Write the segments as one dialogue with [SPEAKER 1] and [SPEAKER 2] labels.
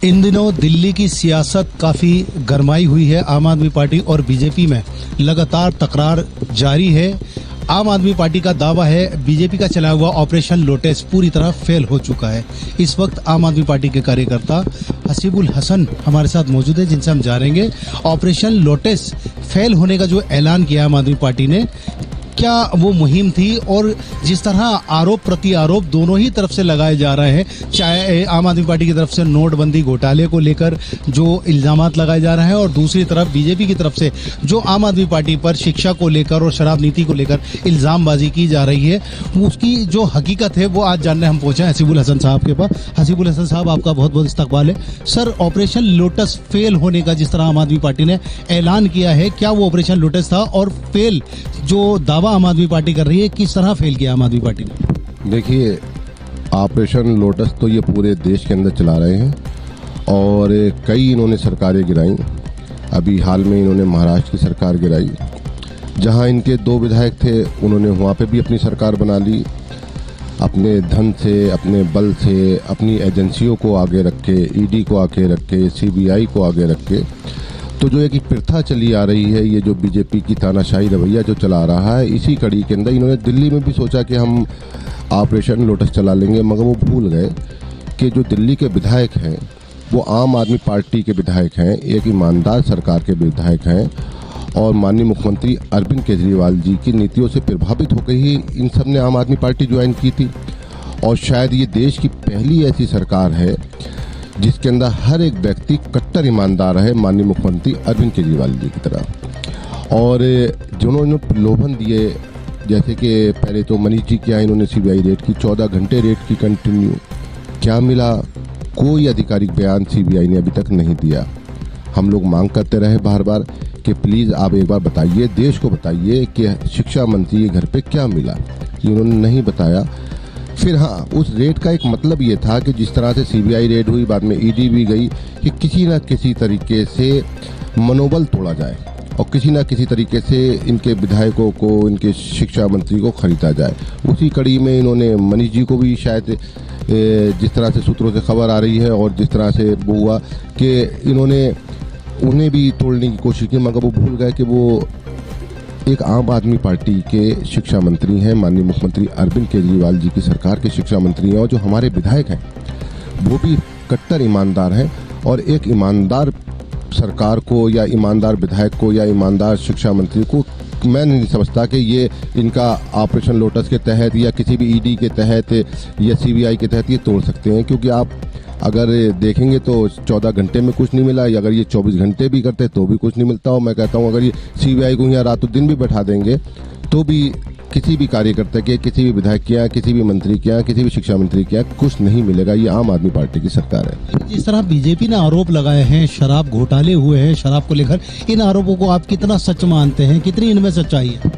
[SPEAKER 1] इन दिनों दिल्ली की सियासत काफ़ी गरमाई हुई है। आम आदमी पार्टी और बीजेपी में लगातार तकरार जारी है। आम आदमी पार्टी का दावा है बीजेपी का चलाया हुआ ऑपरेशन लोटस पूरी तरह फेल हो चुका है। इस वक्त आम आदमी पार्टी के कार्यकर्ता हसीबुल हसन हमारे साथ मौजूद है, जिनसे हम जानेंगे ऑपरेशन लोटस फेल होने का जो ऐलान किया आम आदमी पार्टी ने, क्या वो मुहिम थी और जिस तरह आरोप प्रति आरोप दोनों ही तरफ से लगाए जा रहे हैं, चाहे आम आदमी पार्टी की तरफ से नोटबंदी घोटाले को लेकर जो इल्जामात लगाए जा रहे हैं और दूसरी तरफ बीजेपी की तरफ से जो आम आदमी पार्टी पर शिक्षा को लेकर और शराब नीति को लेकर इल्जामबाजी की जा रही है, उसकी जो हकीकत है वो आज जानने हम पहुंचे हैं हसीबुल हसन साहब के पास। हसीबुल हसन साहब, आपका बहुत बहुत इस्तकबाल है। सर, ऑपरेशन लोटस फेल होने का जिस तरह आम आदमी पार्टी ने ऐलान किया है, क्या वो ऑपरेशन लोटस था और फेल जो दावा आम आदमी पार्टी कर रही है, किस तरह फेल किया आम आदमी पार्टी ने?
[SPEAKER 2] देखिए, ऑपरेशन लोटस तो ये पूरे देश के अंदर चला रहे हैं और कई इन्होंने सरकारें गिराई। अभी हाल में इन्होंने महाराष्ट्र की सरकार गिराई, जहां इनके 2 विधायक थे, उन्होंने वहां पे भी अपनी सरकार बना ली। अपने धन से, अपने बल से, अपनी एजेंसियों को आगे रख के, ईडी को आगे रख के, सीबीआई को आगे रख के, तो जो एक प्रथा चली आ रही है, ये जो बीजेपी की तानाशाही रवैया जो चला रहा है, इसी कड़ी के अंदर इन्होंने दिल्ली में भी सोचा कि हम ऑपरेशन लोटस चला लेंगे, मगर वो भूल गए कि जो दिल्ली के विधायक हैं वो आम आदमी पार्टी के विधायक हैं, एक ईमानदार सरकार के विधायक हैं और माननीय मुख्यमंत्री अरविंद केजरीवाल जी की नीतियों से प्रभावित होकर ही इन सब ने आम आदमी पार्टी ज्वाइन की थी। और शायद ये देश की पहली ऐसी सरकार है जिसके अंदर हर एक व्यक्ति कट्टर ईमानदार है, माननीय मुख्यमंत्री अरविंद केजरीवाल जी की तरह। और जिन्होंने प्रलोभन दिए, जैसे कि पहले तो मनीष जी क्या इन्होंने सीबीआई रेड की, 14 घंटे रेड की कंटिन्यू, क्या मिला? कोई आधिकारिक बयान सीबीआई ने अभी तक नहीं दिया। हम लोग मांग करते रहे बार बार कि प्लीज़ आप एक बार बताइए, देश को बताइए कि शिक्षा मंत्री के घर पे क्या मिला। इन्होंने नहीं बताया। फिर हाँ, उस रेड का एक मतलब ये था कि जिस तरह से सीबीआई रेड हुई, बाद में ईडी भी गई, कि किसी न किसी तरीके से मनोबल तोड़ा जाए और किसी न किसी तरीके से इनके विधायकों को, इनके शिक्षा मंत्री को खरीदा जाए। उसी कड़ी में इन्होंने मनीष जी को भी शायद, जिस तरह से सूत्रों से खबर आ रही है और जिस तरह से वो हुआ कि इन्होंने उन्हें भी तोड़ने की कोशिश की, मगर वो भूल गए कि वो एक आम आदमी पार्टी के शिक्षा मंत्री हैं, माननीय मुख्यमंत्री अरविंद केजरीवाल जी की सरकार के शिक्षा मंत्री हैं, और जो हमारे विधायक हैं वो भी कट्टर ईमानदार हैं। और एक ईमानदार सरकार को या ईमानदार विधायक को या ईमानदार शिक्षा मंत्री को मैं नहीं समझता कि ये इनका ऑपरेशन लोटस के तहत या किसी भी ईडी के तहत या सीबीआई के तहत ये तोड़ सकते हैं। क्योंकि आप अगर देखेंगे तो 14 घंटे में कुछ नहीं मिला, या अगर ये 24 घंटे भी करते तो भी कुछ नहीं मिलता। और मैं कहता हूँ अगर ये सीबीआई को यहाँ रातों दिन भी बैठा देंगे तो भी किसी भी कार्यकर्ता के, किसी भी विधायक के यहाँ, किसी भी मंत्री के यहाँ, किसी भी शिक्षा मंत्री के यहाँ कुछ नहीं मिलेगा। ये आम आदमी पार्टी की सरकार है।
[SPEAKER 1] जिस तरह बीजेपी ने आरोप लगाए हैं, शराब घोटाले हुए हैं, शराब को लेकर, इन आरोपों को आप कितना सच मानते हैं? कितनी इनमें सच्चाई है?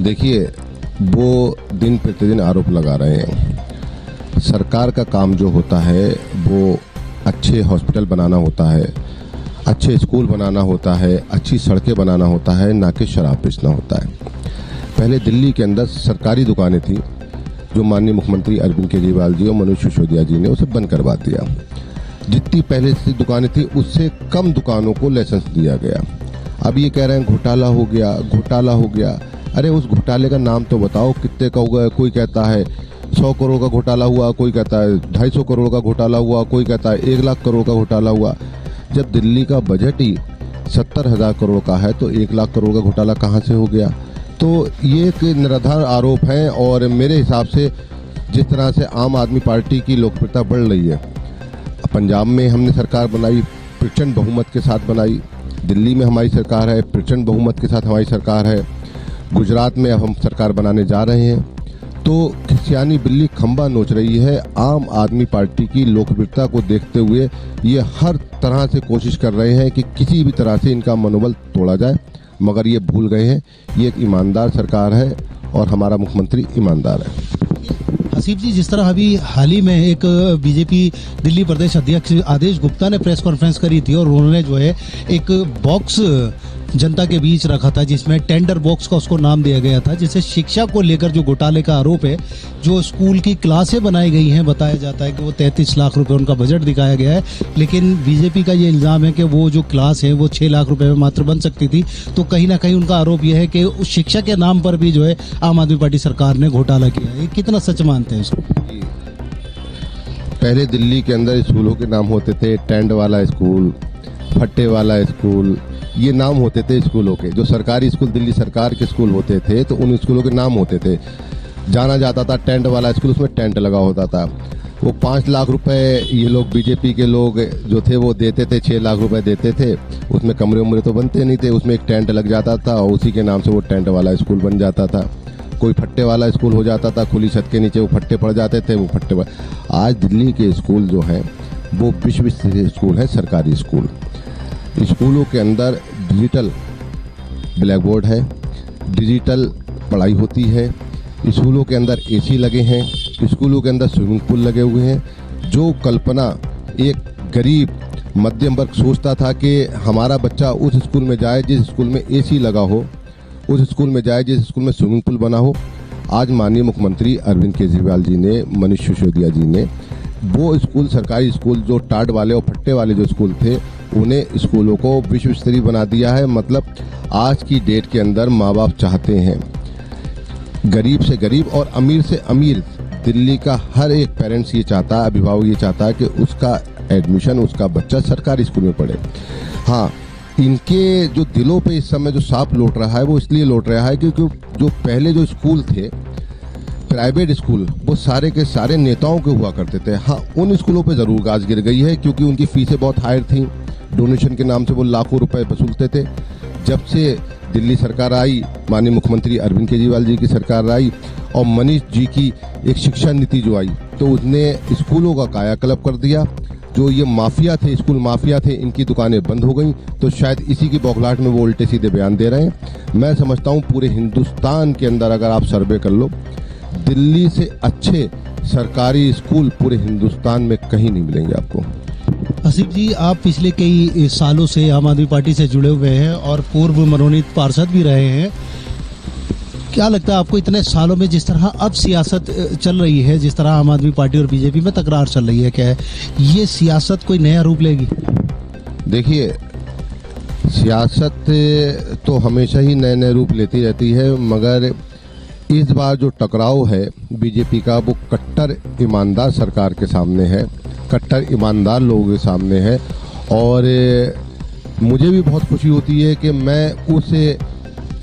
[SPEAKER 2] देखिए, वो दिन प्रतिदिन आरोप लगा रहे हैं। सरकार का काम जो होता है वो अच्छे हॉस्पिटल बनाना होता है, अच्छे स्कूल बनाना होता है, अच्छी सड़कें बनाना होता है, ना कि शराब बेचना होता है। पहले दिल्ली के अंदर सरकारी दुकानें थी जो माननीय मुख्यमंत्री अरविंद केजरीवाल जी और मनोज सिसोदिया जी ने उसे बंद करवा दिया। जितनी पहले से दुकानें थी उससे कम दुकानों को लाइसेंस दिया गया। अब ये कह रहे हैं घोटाला हो गया, घोटाला हो गया। अरे उस घोटाले का नाम तो बताओ, कितने का हुआ? कोई कहता है 100 करोड़ का घोटाला हुआ, कोई कहता है 250 करोड़ का घोटाला हुआ, कोई कहता है 1 लाख करोड़ का घोटाला हुआ। जब दिल्ली का बजट ही 70,000 करोड़ का है तो 1 लाख करोड़ का घोटाला कहाँ से हो गया? तो ये एक निराधार आरोप हैं। और मेरे हिसाब से जिस तरह से आम आदमी पार्टी की लोकप्रियता बढ़ रही है, पंजाब में हमने सरकार बनाई, प्रचंड बहुमत के साथ बनाई। दिल्ली में हमारी सरकार है, प्रचंड बहुमत के साथ हमारी सरकार है। गुजरात में अब हम सरकार बनाने जा रहे हैं। तो खिसियानी बिल्ली खंबा नोच रही है। आम आदमी पार्टी की लोकप्रियता को देखते हुए ये हर तरह से कोशिश कर रहे हैं कि किसी भी तरह से इनका मनोबल तोड़ा जाए, मगर ये भूल गए हैं ये एक ईमानदार सरकार है और हमारा मुख्यमंत्री ईमानदार है।
[SPEAKER 1] हसीब जी, जिस तरह अभी हाल ही में एक बीजेपी दिल्ली प्रदेश अध्यक्ष आदेश गुप्ता ने प्रेस कॉन्फ्रेंस करी थी और उन्होंने जो है एक बॉक्स जनता के बीच रखा था, जिसमें टेंडर बॉक्स का उसको नाम दिया गया था, जिससे शिक्षा को लेकर जो घोटाले का आरोप है, जो स्कूल की क्लासें बनाई गई हैं, बताया जाता है कि वो 33 लाख रुपए उनका बजट दिखाया गया है, लेकिन बीजेपी का ये इल्ज़ाम है कि वो जो क्लास है वो 6 लाख रुपए में मात्र बन सकती थी। तो कहीं ना कहीं उनका आरोप यह है कि उस शिक्षा के नाम पर भी जो है आम आदमी पार्टी सरकार ने घोटाला किया है। ये कितना सच मानते हैं उसको?
[SPEAKER 2] पहले दिल्ली के अंदर स्कूलों के नाम होते थे टेंट वाला स्कूल, फट्टे वाला स्कूल, ये नाम होते थे स्कूलों के। जो सरकारी स्कूल दिल्ली सरकार के स्कूल होते थे तो उन स्कूलों के नाम होते थे। जाना जाता था टेंट वाला स्कूल, उसमें टेंट लगा होता था। वो 5 लाख रुपए ये लोग बीजेपी के लोग जो थे वो देते थे, 6 लाख रुपए देते थे। उसमें कमरे उमरे तो बनते नहीं थे, उसमें एक टेंट लग जाता था और उसी के नाम से वो टेंट वाला स्कूल बन जाता था। कोई फट्टे वाला स्कूल हो जाता था, खुली छत के नीचे वो फट्टे पड़ जाते थे, वो फट्टे। आज दिल्ली के स्कूल जो हैं वो विश्व स्तरीय स्कूल है, सरकारी स्कूल। स्कूलों के अंदर डिजिटल ब्लैक बोर्ड है, डिजिटल पढ़ाई होती है। स्कूलों के अंदर एसी लगे हैं, स्कूलों के अंदर स्विमिंग पूल लगे हुए हैं। जो कल्पना एक गरीब मध्यम वर्ग सोचता था कि हमारा बच्चा उस स्कूल में जाए जिस स्कूल में एसी लगा हो, उस स्कूल में जाए जिस स्कूल में स्विमिंग पूल बना हो, आज माननीय मुख्यमंत्री अरविंद केजरीवाल जी ने, मनीष सिसोदिया जी ने वो स्कूल, सरकारी स्कूल जो टाट वाले और फट्टे वाले जो स्कूल थे, उन्हें स्कूलों को विश्व स्तरीय बना दिया है। मतलब आज की डेट के अंदर माँ बाप चाहते हैं, गरीब से गरीब और अमीर से अमीर दिल्ली का हर एक पेरेंट्स ये चाहता है, अभिभावक ये चाहता है कि उसका एडमिशन, उसका बच्चा सरकारी स्कूल में पढ़े। हाँ, इनके जो दिलों पे इस समय जो सांप लौट रहा है वो इसलिए लौट रहा है क्योंकि जो पहले जो स्कूल थे प्राइवेट स्कूल, वो सारे के सारे नेताओं के हुआ करते थे। हाँ, उन स्कूलों पे ज़रूर गाज गिर गई है क्योंकि उनकी फीसें बहुत हायर थी, डोनेशन के नाम से वो लाखों रुपए वसूलते थे। जब से दिल्ली सरकार आई, माननीय मुख्यमंत्री अरविंद केजरीवाल जी की सरकार आई और मनीष जी की एक शिक्षा नीति जो आई, तो उसने स्कूलों का कायाकल्प कर दिया। जो ये माफिया थे, स्कूल माफिया थे, इनकी दुकानें बंद हो गई। तो शायद इसी की बौखलाहट में वो उल्टे सीधे बयान दे रहे हैं। मैं समझता हूँ पूरे हिंदुस्तान के अंदर अगर आप सर्वे कर लो, दिल्ली से अच्छे सरकारी स्कूल पूरे हिंदुस्तान में कहीं नहीं मिलेंगे आपको।
[SPEAKER 1] आसिफ जी, आप पिछले कई सालों से आम आदमी पार्टी से जुड़े हुए हैं और पूर्व मनोनीत पार्षद भी रहे हैं। क्या लगता है आपको, इतने सालों में जिस तरह अब सियासत चल रही है, जिस तरह आम आदमी पार्टी और बीजेपी में तकरार चल रही है, क्या है ये सियासत कोई नया रूप लेगी?
[SPEAKER 2] देखिए, सियासत तो हमेशा ही नए नए रूप लेती रहती है, मगर इस बार जो टकराव है बीजेपी का वो कट्टर ईमानदार सरकार के सामने है, कट्टर ईमानदार लोगों के सामने है। और मुझे भी बहुत खुशी होती है कि मैं उस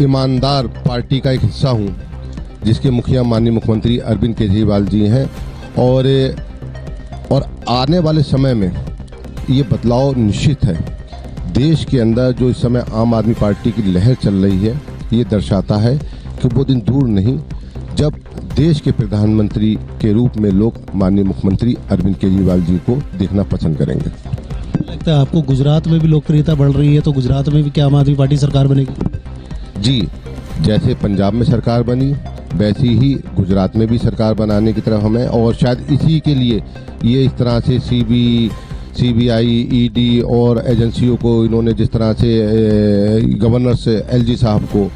[SPEAKER 2] ईमानदार पार्टी का एक हिस्सा हूं जिसके मुखिया माननीय मुख्यमंत्री अरविंद केजरीवाल जी हैं। और आने वाले समय में ये बदलाव निश्चित है। देश के अंदर जो इस समय आम आदमी पार्टी की लहर चल रही है, ये दर्शाता है कि वो दिन दूर नहीं जब देश के प्रधानमंत्री के रूप में लोग माननीय मुख्यमंत्री अरविंद केजरीवाल जी को देखना पसंद करेंगे।
[SPEAKER 1] लगता है आपको गुजरात में भी लोकप्रियता बढ़ रही है, तो गुजरात में भी क्या आम आदमी पार्टी सरकार बनेगी? जी,
[SPEAKER 2] जैसे पंजाब में सरकार बनी वैसी ही गुजरात में भी सरकार बनाने की तरफ हमें, और शायद इसी के लिए ये इस तरह से सीबीआई, ईडी और एजेंसियों को इन्होंने जिस तरह से गवर्नर से एलजी साहब को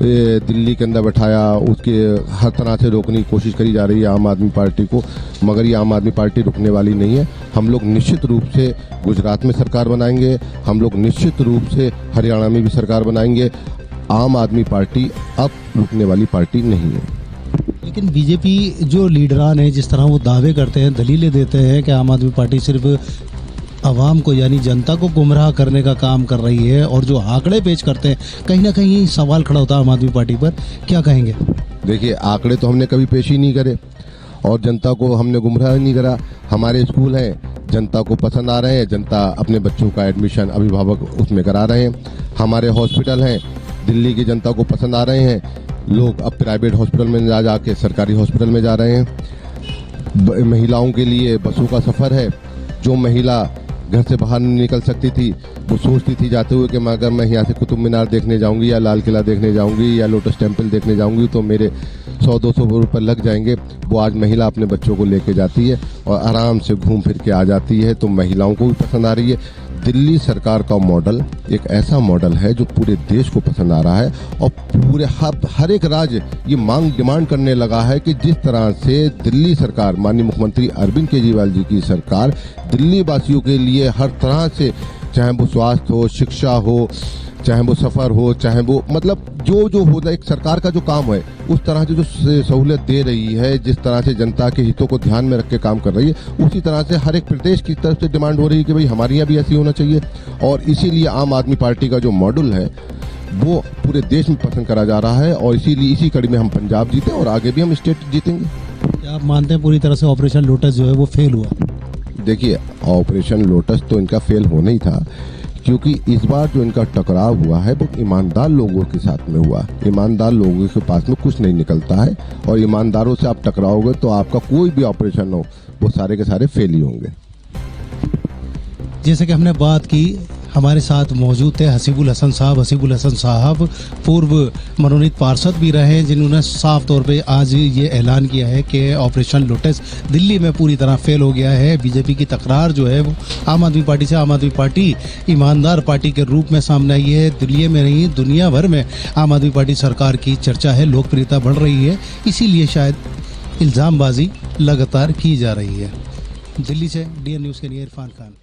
[SPEAKER 2] दिल्ली के अंदर बैठाया, उसके हर तरह से रोकने की कोशिश करी जा रही है आम आदमी पार्टी को, मगर ये आम आदमी पार्टी रुकने वाली नहीं है। हम लोग निश्चित रूप से गुजरात में सरकार बनाएंगे, हम लोग निश्चित रूप से हरियाणा में भी सरकार बनाएंगे। आम आदमी पार्टी अब रुकने वाली पार्टी नहीं है।
[SPEAKER 1] लेकिन बीजेपी जो लीडरान है, जिस तरह वो दावे करते हैं, दलीलें देते हैं कि आम आदमी पार्टी सिर्फ आवाम को यानी जनता को गुमराह करने का काम कर रही है, और जो आंकड़े पेश करते हैं, कहीं ना कहीं सवाल खड़ा होता है आम आदमी पार्टी पर, क्या कहेंगे?
[SPEAKER 2] देखिए, आंकड़े तो हमने कभी पेश ही नहीं करे और जनता को हमने गुमराह नहीं करा। हमारे स्कूल हैं, जनता को पसंद आ रहे हैं, जनता अपने बच्चों का एडमिशन अभिभावक उसमें करा रहे हैं। हमारे हॉस्पिटल हैं, दिल्ली की जनता को पसंद आ रहे हैं, लोग अब प्राइवेट हॉस्पिटल में जाके सरकारी हॉस्पिटल में जा रहे हैं। महिलाओं के लिए बसों का सफ़र है, जो महिला घर से बाहर नहीं निकल सकती थी, वो सोचती थी जाते हुए कि मैं अगर मैं यहाँ से कुतुब मीनार देखने जाऊँगी या लाल किला देखने जाऊँगी या लोटस टेम्पल देखने जाऊँगी तो मेरे 100-200 रुपये लग जाएंगे। वो आज महिला अपने बच्चों को लेके जाती है और आराम से घूम फिर के आ जाती है, तो महिलाओं को भी पसंद आ रही है। दिल्ली सरकार का मॉडल एक ऐसा मॉडल है जो पूरे देश को पसंद आ रहा है और पूरे हर एक राज्य ये डिमांड करने लगा है कि जिस तरह से दिल्ली सरकार, माननीय मुख्यमंत्री अरविंद केजरीवाल जी की सरकार दिल्ली वासियों के लिए हर तरह से, चाहे वो स्वास्थ्य हो, शिक्षा हो, चाहे वो सफर हो, चाहे वो मतलब जो होता है एक सरकार का जो काम है, उस तरह से जो सहूलियत दे रही है, जिस तरह से जनता के हितों को ध्यान में रख के काम कर रही है, उसी तरह से हर एक प्रदेश की तरफ से डिमांड हो रही है कि भाई हमारे यहाँ भी ऐसी होना चाहिए। और इसीलिए आम आदमी पार्टी का जो मॉडल है वो पूरे देश में पसंद करा जा रहा है और इसीलिए इसी कड़ी में हम पंजाब जीते और आगे भी हम स्टेट जीतेंगे।
[SPEAKER 1] क्या आप मानते हैं पूरी तरह से ऑपरेशन लोटस जो है वो फेल हुआ?
[SPEAKER 2] देखिए, ऑपरेशन लोटस तो इनका फेल होना ही था, क्योंकि इस बार जो इनका टकराव हुआ है वो ईमानदार लोगों के साथ में हुआ। ईमानदार लोगों के पास में कुछ नहीं निकलता है और ईमानदारों से आप टकराओगे तो आपका कोई भी ऑपरेशन हो वो सारे के सारे फेल ही होंगे।
[SPEAKER 1] जैसे कि हमने बात की, हमारे साथ मौजूद थे हसीबुल हसन साहब। हसीबुल हसन साहब पूर्व मनोनीत पार्षद भी रहे हैं, जिन्होंने साफ तौर पे आज ये ऐलान किया है कि ऑपरेशन लोटस दिल्ली में पूरी तरह फेल हो गया है। बीजेपी की तकरार जो है वो आम आदमी पार्टी से, आम आदमी पार्टी ईमानदार पार्टी के रूप में सामने आई है। दिल्ली में नहीं, दुनिया भर में आम आदमी पार्टी सरकार की चर्चा है, लोकप्रियता बढ़ रही है, इसीलिए शायद इल्ज़ामबाजी लगातार की जा रही है। दिल्ली से DN न्यूज़ के लिए इरफान खान।